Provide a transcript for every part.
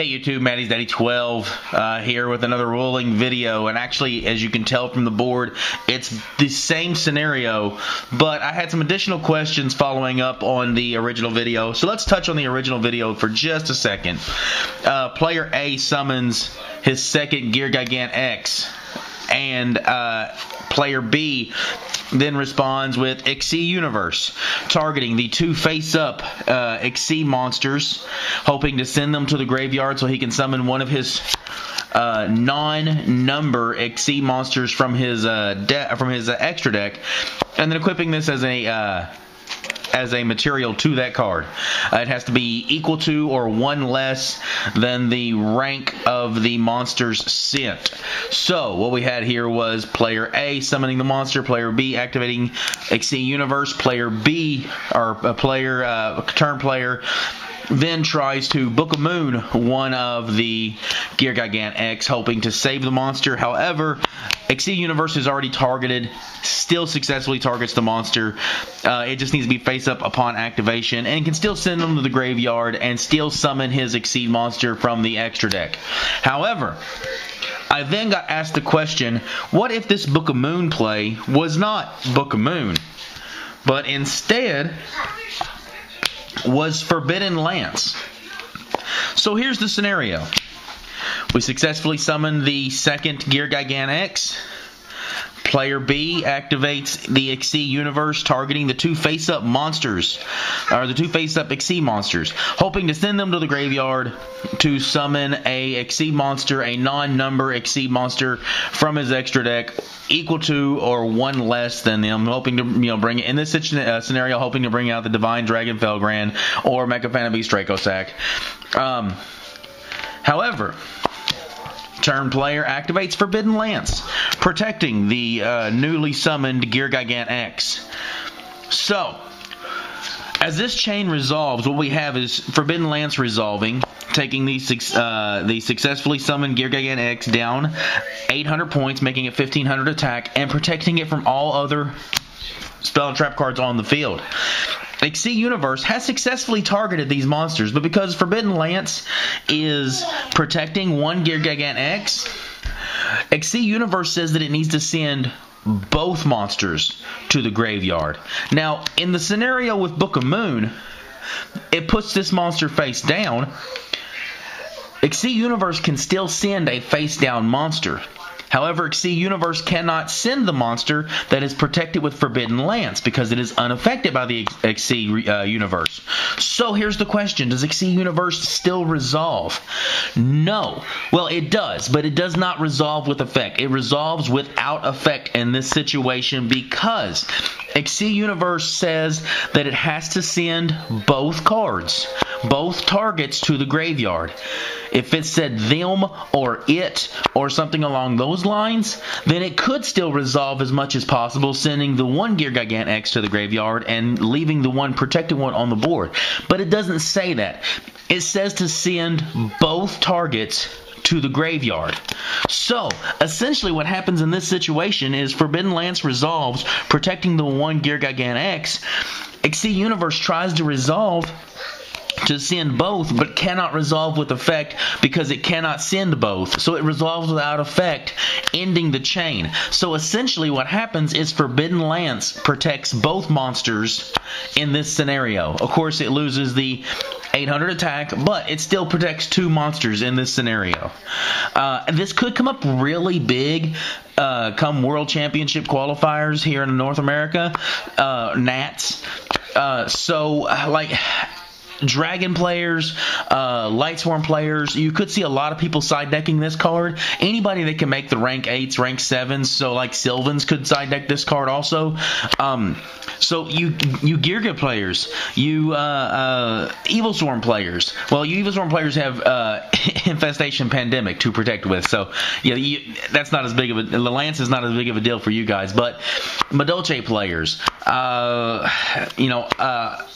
Hey YouTube, Maddie's Daddy 12 here with another rolling video, and actually, as you can tell from the board, it's the same scenario, but I had some additional questions following up on the original video, so let's touch on the original video for just a second. Player A summons his second Gear Gigant X, and player B then responds with Xyz Universe, targeting the two face-up Xyz monsters, hoping to send them to the graveyard so he can summon one of his non-number Xyz monsters from his extra deck, and then equipping this as a material to that card. It has to be equal to or one less than the rank of the monsters sent. So what we had here was player A summoning the monster, player B activating Xyz Universe, player B, or turn player then tries to Book of Moon one of the Gear Gigant X, hoping to save the monster. However, Xyz Universe is already targeted, still successfully targets the monster. It just needs to be face up upon activation, and can still send them to the graveyard and still summon his Xyz monster from the extra deck. However, I then got asked the question, what if this Book of Moon play was not Book of Moon, but instead was Forbidden Lance? So here's the scenario. We successfully summoned the second Gear Gigant X. Player B activates the Xyz Universe, targeting the two face-up monsters, or the two face-up Xyz monsters, hoping to send them to the graveyard to summon a Xyz monster, a non-number Xyz monster from his extra deck, equal to or one less than them, hoping to bring it in this scenario, hoping to bring out the Divine Dragon Felgrand or Mecha Beast Draco Sack. However, turn player activates Forbidden Lance, protecting the newly summoned Gear Gigant X. So, as this chain resolves, what we have is Forbidden Lance resolving, taking the successfully summoned Gear Gigant X down 800 points, making it 1500 attack, and protecting it from all other spell and trap cards on the field. Xyz Universe has successfully targeted these monsters, but because Forbidden Lance is protecting one Gear Gigant X, Xyz Universe says that it needs to send both monsters to the graveyard. Now, in the scenario with Book of Moon, it puts this monster face down. Xyz Universe can still send a face down monster. However, Xyz Universe cannot send the monster that is protected with Forbidden Lance because it is unaffected by the Xyz Universe. So here's the question. Does Xyz Universe still resolve? No. Well, it does, but it does not resolve with effect. It resolves without effect in this situation because Xyz Universe says that it has to send both cards, both targets, to the graveyard. If it said them or it or something along those lines, then it could still resolve as much as possible, sending the one Gear Gigant X to the graveyard and leaving the one protected one on the board. But it doesn't say that. It says to send both targets to the graveyard. So, essentially what happens in this situation is Forbidden Lance resolves, protecting the one Gear Gigant X. Xyz Universe tries to resolve to send both, but cannot resolve with effect because it cannot send both. So it resolves without effect, ending the chain. So essentially what happens is Forbidden Lance protects both monsters in this scenario. Of course, it loses the 800 attack, but it still protects two monsters in this scenario. This could come up really big come World Championship qualifiers here in North America, Nats. Like Dragon players, Lightsworn players, you could see a lot of people side decking this card. Anybody that can make the rank 8s, rank 7s, so like Sylvans could side deck this card also. So you Gearga players, you Evilswarm players. Well, you Evilswarm players have Infestation Pandemic to protect with, so yeah, that's not as big of a. The Lance is not as big of a deal for you guys, but Madolche players,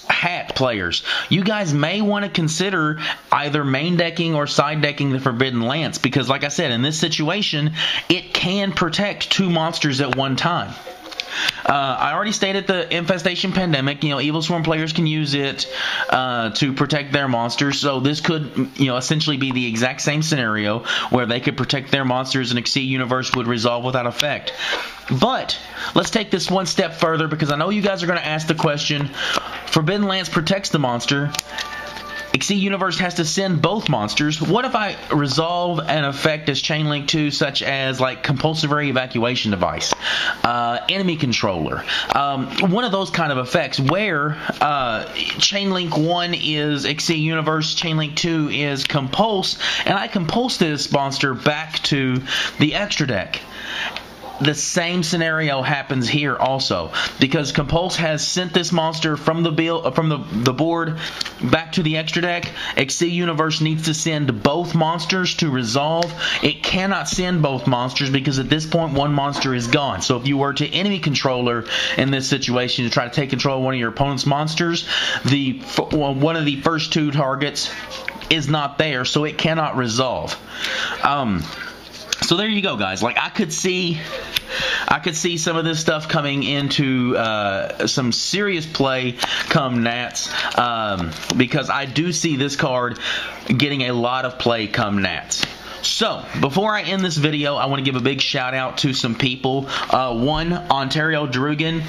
Hat players, you guys may want to consider either main decking or side decking the Forbidden Lance, because like I said, in this situation, it can protect two monsters at one time. I already stated the Infestation Pandemic. Evil Swarm players can use it to protect their monsters. So this could, essentially be the exact same scenario where they could protect their monsters and Exceed Universe would resolve without effect. But let's take this one step further, because I know you guys are going to ask the question, Forbidden Lance protects the monster. Exceed Universe has to send both monsters. What if I resolve an effect as Chain Link 2, such as like Compulsory Evacuation Device, Enemy Controller, one of those kind of effects where Chain Link 1 is Exceed Universe, Chain Link 2 is Compulse, and I compulse this monster back to the extra deck. The same scenario happens here also, because Compulse has sent this monster from the board back to the extra deck. Exceed Universe needs to send both monsters to resolve. It cannot send both monsters because at this point one monster is gone. So if you were to enemy controller in this situation to try to take control of one of your opponent's monsters, one of the first two targets is not there, so it cannot resolve. So there you go, guys. Like, I could see some of this stuff coming into some serious play come Nats, because I do see this card getting a lot of play come Nats. So, before I end this video, I want to give a big shout out to some people. One, Ontario Drugan.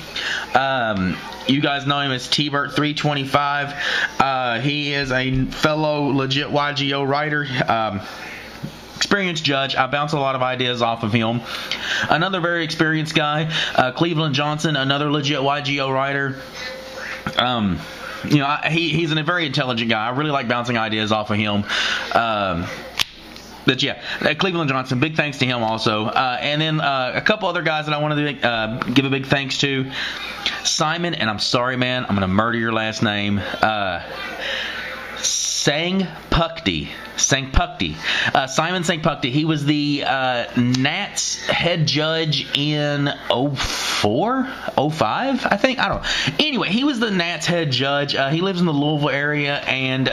You guys know him as T-Bert325. He is a fellow legit YuGiOh writer. Experienced judge. I bounce a lot of ideas off of him. Another very experienced guy, Cleveland Johnson, another legit YuGiOh writer. He's a very intelligent guy. I really like bouncing ideas off of him. But yeah, Cleveland Johnson, big thanks to him also. And then a couple other guys that I wanted to give a big thanks to. Simon, and I'm sorry, man, I'm going to murder your last name. Sangpukti. Simon Sangpukti. He was the Nats head judge in 04? 05? I think. I don't know. Anyway, he was the Nats head judge. He lives in the Louisville area and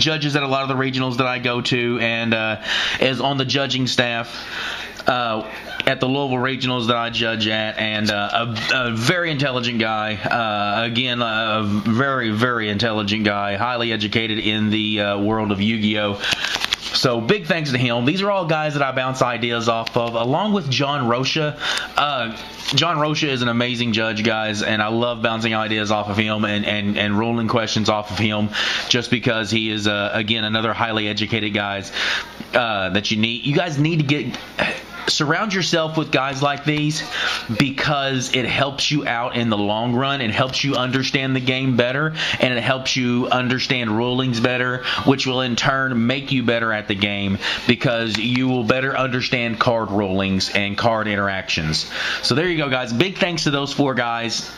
judges at a lot of the regionals that I go to, and is on the judging staff at the Louisville regionals that I judge at, and a very intelligent guy. Again, a very, very intelligent guy, highly educated in the world of Yu-Gi-Oh! So big thanks to him. These are all guys that I bounce ideas off of, along with John Rocha. John Rocha is an amazing judge, guys, and I love bouncing ideas off of him and ruling questions off of him, just because he is, again, another highly educated guy that you need. You guys need to surround yourself with guys like these, because it helps you out in the long run. It helps you understand the game better, and it helps you understand rulings better, which will in turn make you better at the game, because you will better understand card rulings and card interactions. So there you go, guys. Big thanks to those four guys.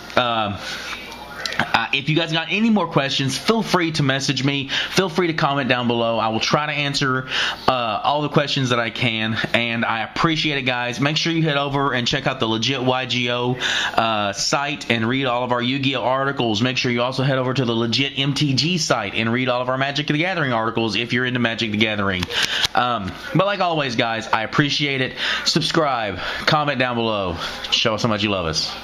If you guys got any more questions, feel free to message me. Feel free to comment down below. I will try to answer all the questions that I can, and I appreciate it, guys. Make sure you head over and check out the legit YuGiOh site and read all of our Yu-Gi-Oh articles. Make sure you also head over to the legit MTG site and read all of our Magic the Gathering articles if you're into Magic the Gathering. But like always, guys, I appreciate it. Subscribe, comment down below. Show us how much you love us.